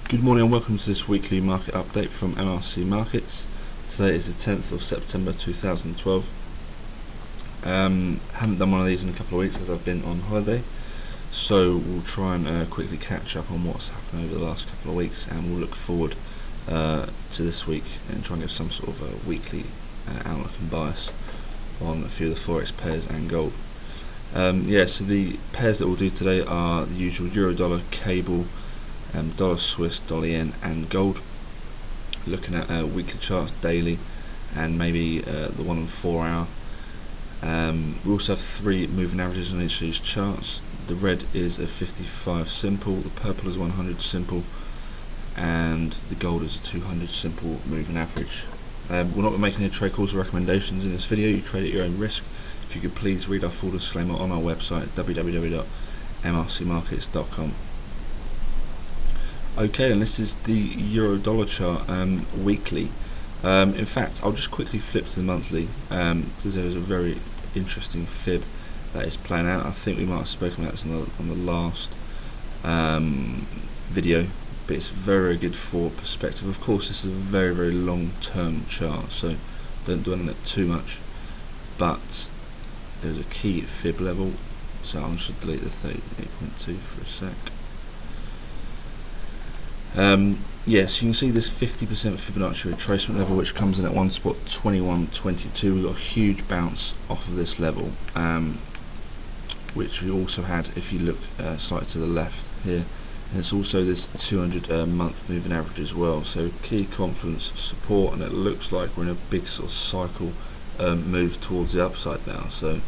Good morning and welcome to this weekly market update from MRC Markets. Today is the 10th of September 2012. Haven't done one of these in a couple of weeks as I've been on holiday, so we'll try and quickly catch up on what's happened over the last couple of weeks, and we'll look forward to this week and try and give some sort of a weekly outlook and bias on a few of the forex pairs and gold. So the pairs that we'll do today are the usual euro dollar, cable, dollar Swiss, dollar yen and gold. Looking at weekly charts, daily, and maybe the 1 and 4 hour. We also have 3 moving averages on each of these charts. The red is a 55 simple, the purple is 100 simple, and the gold is a 200 simple moving average. We're not making any trade calls or recommendations in this video. You trade at your own risk. If you could please read our full disclaimer on our website www.mrcmarkets.com. Okay, and this is the euro dollar chart weekly. In fact, I'll just quickly flip to the monthly because there is a very interesting fib that is playing out. I think we might have spoken about this on the last video, but it's very good for perspective. Of course, this is a very long term chart, so don't dwell on it too much, but there's a key fib level, so I'm just going to delete the 38.2 for a sec. So you can see this 50% Fibonacci retracement level, which comes in at one spot 21.22. We've got a huge bounce off of this level, which we also had if you look slightly to the left here, and it's also this 200 month moving average as well. So key confluence support, and it looks like we're in a big sort of cycle move towards the upside now. So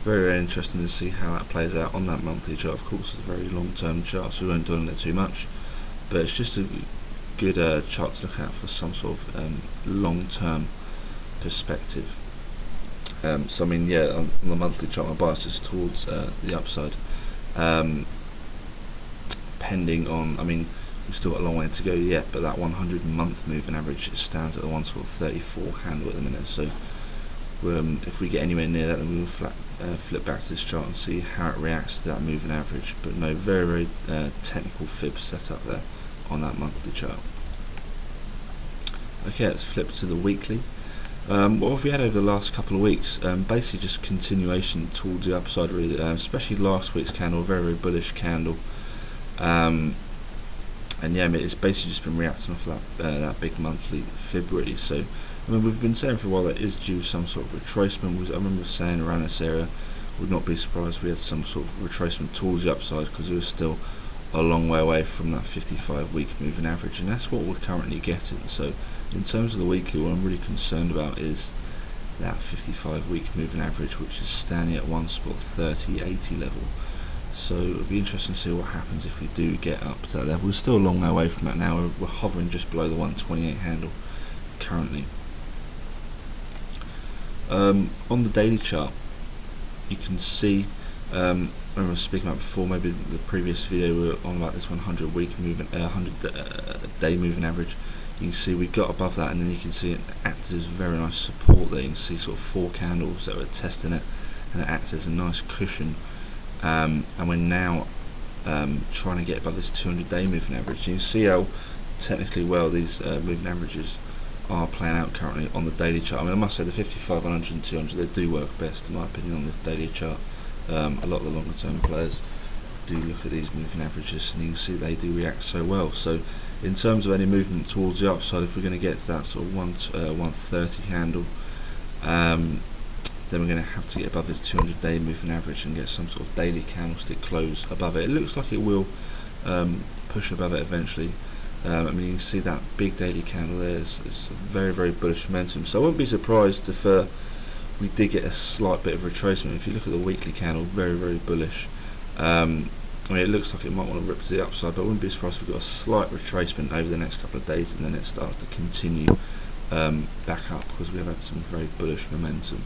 very interesting to see how that plays out on that monthly chart. Of course, it's a very long term chart, so we won't dwell on it too much, but it's just a good chart to look at for some sort of long-term perspective. So I mean, yeah, on the monthly chart, my bias is towards the upside, pending on, I mean, we've still got a long way to go yet, but that 100-month moving average stands at the 1.34 handle at the minute. So if we get anywhere near that, then we will flip back to this chart and see how it reacts to that moving average. But no, very technical fib set up there on that monthly chart. Okay, let's flip to the weekly. What have we had over the last couple of weeks? Basically just continuation towards the upside, really, especially last week's candle, very bullish candle. And yeah, it's basically just been reacting off that big monthly fib, really. So I mean, we've been saying for a while that is due some sort of retracement. I remember saying around this area, would not be surprised if we had some sort of retracement towards the upside, because it was still a long way away from that 55-week moving average, and that's what we're currently getting. So in terms of the weekly, what I'm really concerned about is that 55-week moving average, which is standing at one spot 30.80 level. So it'll be interesting to see what happens if we do get up to that level. We're still a long way away from that now. We're hovering just below the 128 handle currently. On the daily chart, you can see, I remember speaking about before, maybe the previous video, we were on about this 100-week moving, 100-day moving average. You can see we got above that, and then you can see it acts as very nice support there. You can see sort of 4 candles that were testing it, and it acts as a nice cushion. And we're now trying to get above this 200-day moving average. You can see how technically well these moving averages are playing out currently on the daily chart. I mean, I must say the 55, 100 and 200, they do work best in my opinion on this daily chart. A lot of the longer term players do look at these moving averages, and you can see they do react so well. So in terms of any movement towards the upside, if we're going to get to that sort of 130 handle, then we're going to have to get above this 200-day moving average and get some sort of daily candlestick close above it. It looks like it will push above it eventually. I mean, you can see that big daily candle there. It's very bullish momentum. So I wouldn't be surprised if we did get a slight bit of retracement. If you look at the weekly candle, very bullish. I mean, it looks like it might want to rip to the upside, but I wouldn't be surprised if we got a slight retracement over the next couple of days, and then it starts to continue back up, because we have had some very bullish momentum.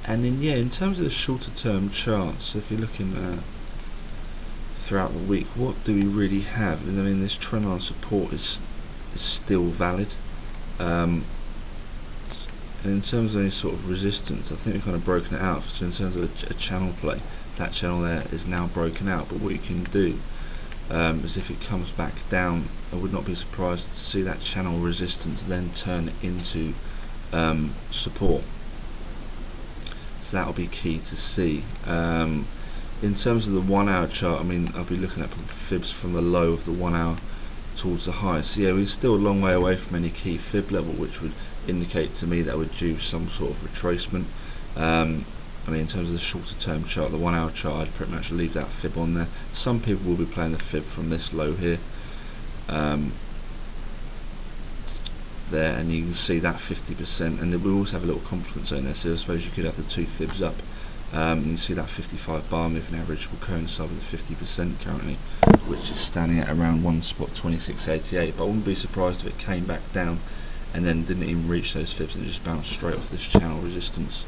And then, yeah, in terms of the shorter term charts, so if you're looking throughout the week, what do we really have? I mean, this trendline support is still valid. And in terms of any sort of resistance, I think we've kind of broken it out. So in terms of a channel play, that channel there is now broken out. But what you can do as if it comes back down, I would not be surprised to see that channel resistance then turn into support. So that'll be key to see. In terms of the 1 hour chart, I mean, I'll be looking at fibs from the low of the 1 hour towards the high. So yeah, we're still a long way away from any key fib level, which would indicate to me that we're due some sort of retracement. I mean, in terms of the shorter term chart, the 1 hour chart, I'd pretty much leave that fib on there. Some people will be playing the fib from this low here. There, and you can see that 50%, and we also have a little confluence zone there, so I suppose you could have the 2 fibs up. And you see that 55 bar moving average will coincide with the 50% currently, which is standing at around one spot 26.88. But I wouldn't be surprised if it came back down and then didn't even reach those fibs and just bounced straight off this channel resistance,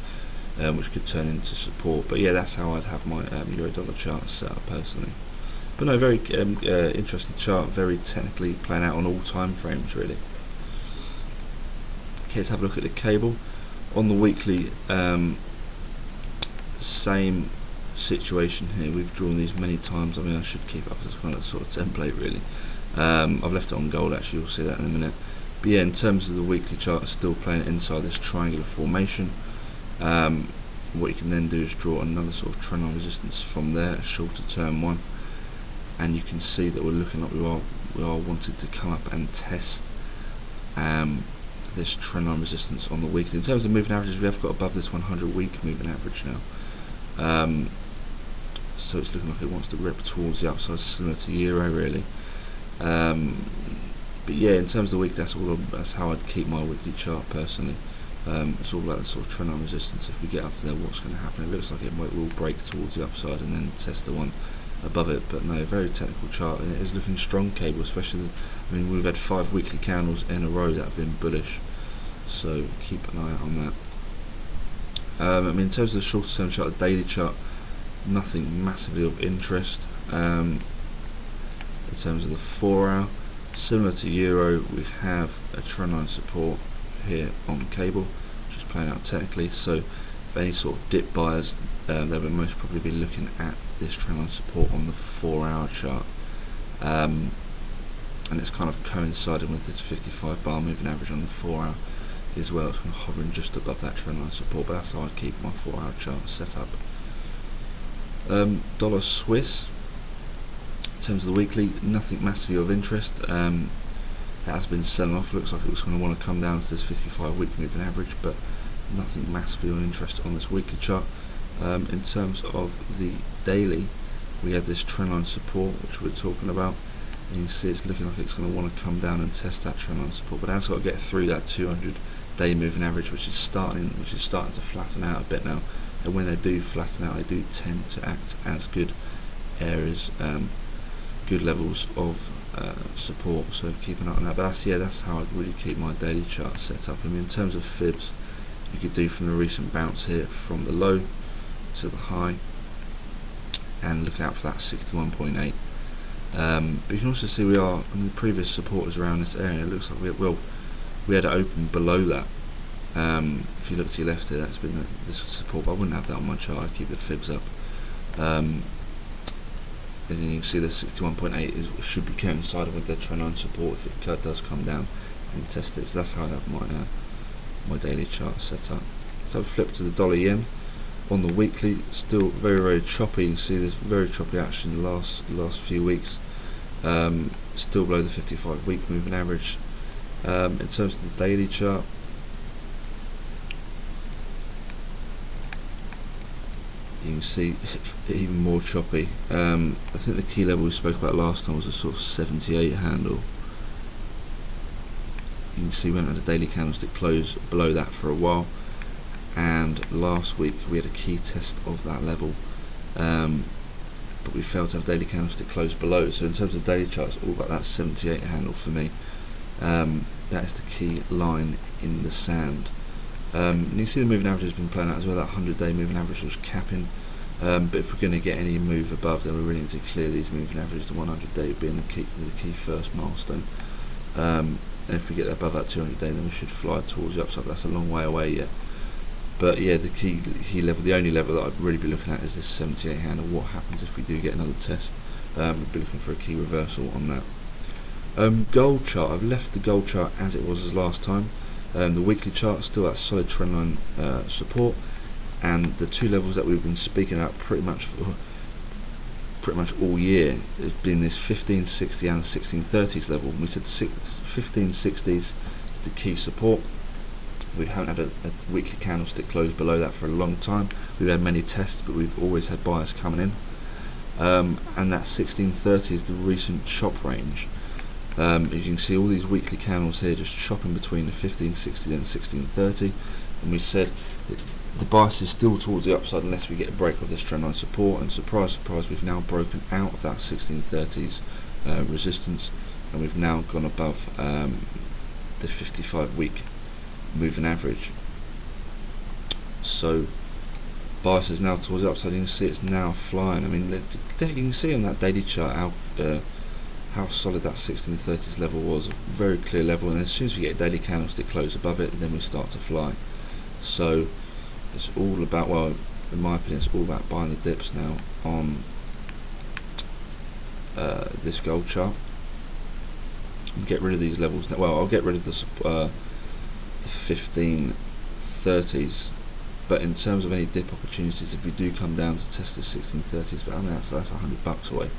which could turn into support. But yeah, that's how I'd have my euro dollar chart set up personally. But no, very interesting chart, very technically playing out on all time frames really. Okay, let's have a look at the cable. On the weekly, same situation here. We've drawn these many times. I mean, I should keep up as kind of sort of template really. I've left it on gold actually, we'll see that in a minute. But yeah, in terms of the weekly chart, it's still playing inside this triangular formation. What you can then do is draw another sort of trend line resistance from there, a shorter term one, and you can see that we're looking like we are wanting to come up and test this trend line resistance on the weekly. In terms of moving averages, we have got above this 100 week moving average now. So it's looking like it wants to rip towards the upside, similar to euro really. But yeah, in terms of the week, that's how I'd keep my weekly chart personally. It's all about the sort of trend line resistance. If we get up to there, what's going to happen? It looks like it will break towards the upside and then test the one above it. But no, very technical chart, and it is looking strong cable, especially. I mean, we've had 5 weekly candles in a row that have been bullish, so keep an eye out on that. I mean, in terms of the shorter term chart, the daily chart, nothing massively of interest. In terms of the 4 hour, similar to euro, we have a trendline support here on cable, which is playing out technically. So if any sort of dip buyers, they will most probably be looking at this trendline support on the 4 hour chart, and it's kind of coinciding with this 55 bar moving average on the 4 hour as well. It's kind of hovering just above that trendline support, but that's how I'd keep my 4 hour chart set up. Dollar Swiss, in terms of the weekly, nothing massively of interest. It has been selling off. Looks like it was going to want to come down to this 55 week moving average, but nothing massively of interest on this weekly chart. In terms of the daily, we had this trendline support which we're talking about, and you can see it's looking like it's going to want to come down and test that trendline support, but that's got to get through that 200-day moving average, which is starting to flatten out a bit now. And when they do flatten out, they do tend to act as good areas, good levels of support. So keep an eye on that. But that's how I'd really keep my daily chart set up. I mean, in terms of fibs, you could do from the recent bounce here from the low to the high, and look out for that 61.8. But you can also see the previous support is around this area. It looks like we had it open below that. If you look to your left here, that's been this support, but I wouldn't have that on my chart. I'd keep the fibs up. And then you can see the 61.8 should be coinciding with the trendline support if it does come down and test it. So that's how I'd have my daily chart set up. So flip to the dollar yen. On the weekly, still very, very choppy. You can see this very choppy action in the last few weeks. Still below the 55 week moving average. In terms of the daily chart, you can see even more choppy. I think the key level we spoke about last time was a sort of 78 handle. You can see we haven't had a daily candlestick close below that for a while, and last week we had a key test of that level, but we failed to have daily candlestick close below. So in terms of daily charts, all about that 78 handle for me. That is the key line in the sand. And you see the moving average has been playing out as well. That 100-day moving average was capping, but if we're going to get any move above, then we really need to clear these moving averages. The 100-day being the key first milestone. And if we get above that 200-day, then we should fly towards the upside. But that's a long way away yet. But yeah, the key level, the only level that I'd really be looking at is this 78 handle. What happens if we do get another test We'll be looking for a key reversal on that. Gold chart, I've left the gold chart as it was as last time. The weekly chart still at solid trendline support, and the two levels that we've been speaking about pretty much all year has been this 1560 and 1630s level. We said 1560s is the key support. We haven't had a weekly candlestick close below that for a long time. We've had many tests, but we've always had buyers coming in. And that 1630 is the recent chop range. As you can see, all these weekly candles here just chopping between the 1560 and 1630, and we said the bias is still towards the upside unless we get a break of this trendline support, and surprise surprise, we've now broken out of that 1630s resistance, and we've now gone above the 55-week moving average. So bias is now towards the upside. You can see it's now flying. I mean, you can see on that daily chart how solid that 1630s level was, a very clear level, and as soon as we get a daily candlestick close above it, then we start to fly. So it's all about, well, in my opinion, it's all about buying the dips now on this gold chart. And get rid of these levels now. Well, I'll get rid of the 1530s, but in terms of any dip opportunities, if we do come down to test the 1630s, but I mean that's $100 away,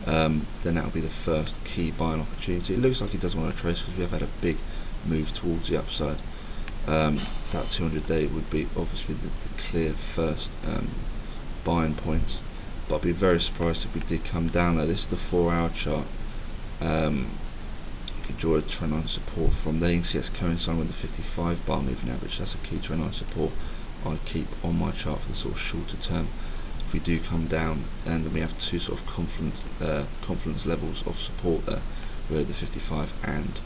then that'll be the first key buying opportunity. It looks like it does want to trace because we have had a big move towards the upside. That 200-day would be obviously the clear first buying point, but I'd be very surprised if we did come down there. This is the 4-hour chart. You could draw a trend line support from there. You can see it's coinciding with the 55 bar moving average. That's a key trend line support I'd keep on my chart for the sort of shorter term. If we do come down, and then we have two sort of confluence levels of support there, where the 55 and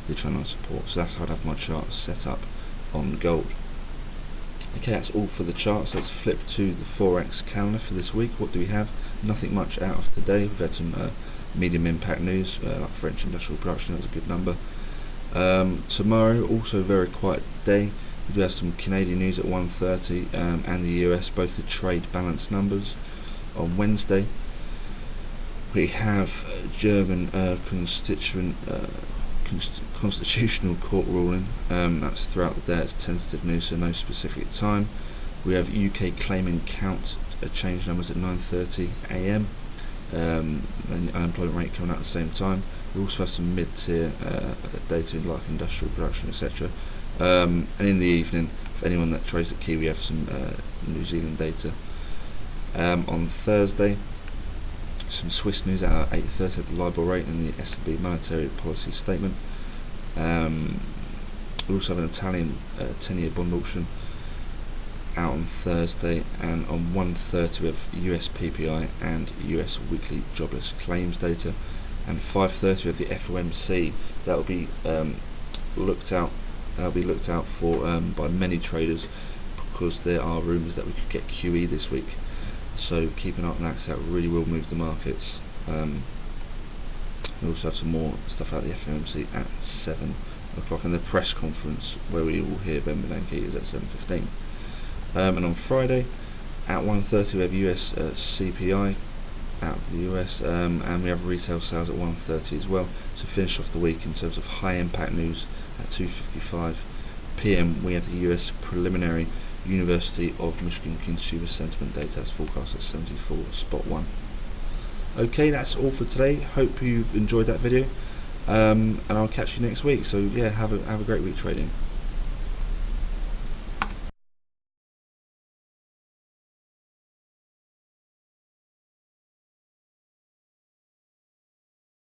the trend line support. So that's how I'd have my chart set up on gold. Okay, that's all for the chart. So let's flip to the Forex calendar for this week. What do we have? Nothing much out of today. We've had some medium impact news, like French industrial production. That was a good number. Tomorrow, also a very quiet day. We do have some Canadian news at 1:30, and the US, both the trade balance numbers. On Wednesday, we have German constitutional court ruling. That's throughout the day. It's tentative news, so no specific time. We have UK claiming count change numbers at 9:30 a.m. And the unemployment rate coming out at the same time. We also have some mid-tier data like industrial production, etc. And in the evening, for anyone that trades at key, we have some New Zealand data. On Thursday, some Swiss news at 8:30 at the LIBOR rate and the S&P monetary policy statement. We also have an Italian 10-year bond auction out on Thursday, and on 1:30 we have US PPI and US weekly jobless claims data, and 5:30 we have the FOMC. That will be looked out for by many traders, because there are rumours that we could get QE this week. So keep an eye on that, because that really will move the markets. We also have some more stuff out of the FOMC at 7 o'clock, and the press conference where we will hear Ben Bernanke is at 7:15. And on Friday at 1:30 we have US CPI out of the US, and we have retail sales at 1:30 as well. To finish off the week in terms of high impact news at 2:55 p.m. we have the US preliminary University of Michigan consumer sentiment data as forecast at 74.1. Okay, that's all for today. Hope you've enjoyed that video, and I'll catch you next week. So yeah, have a great week trading.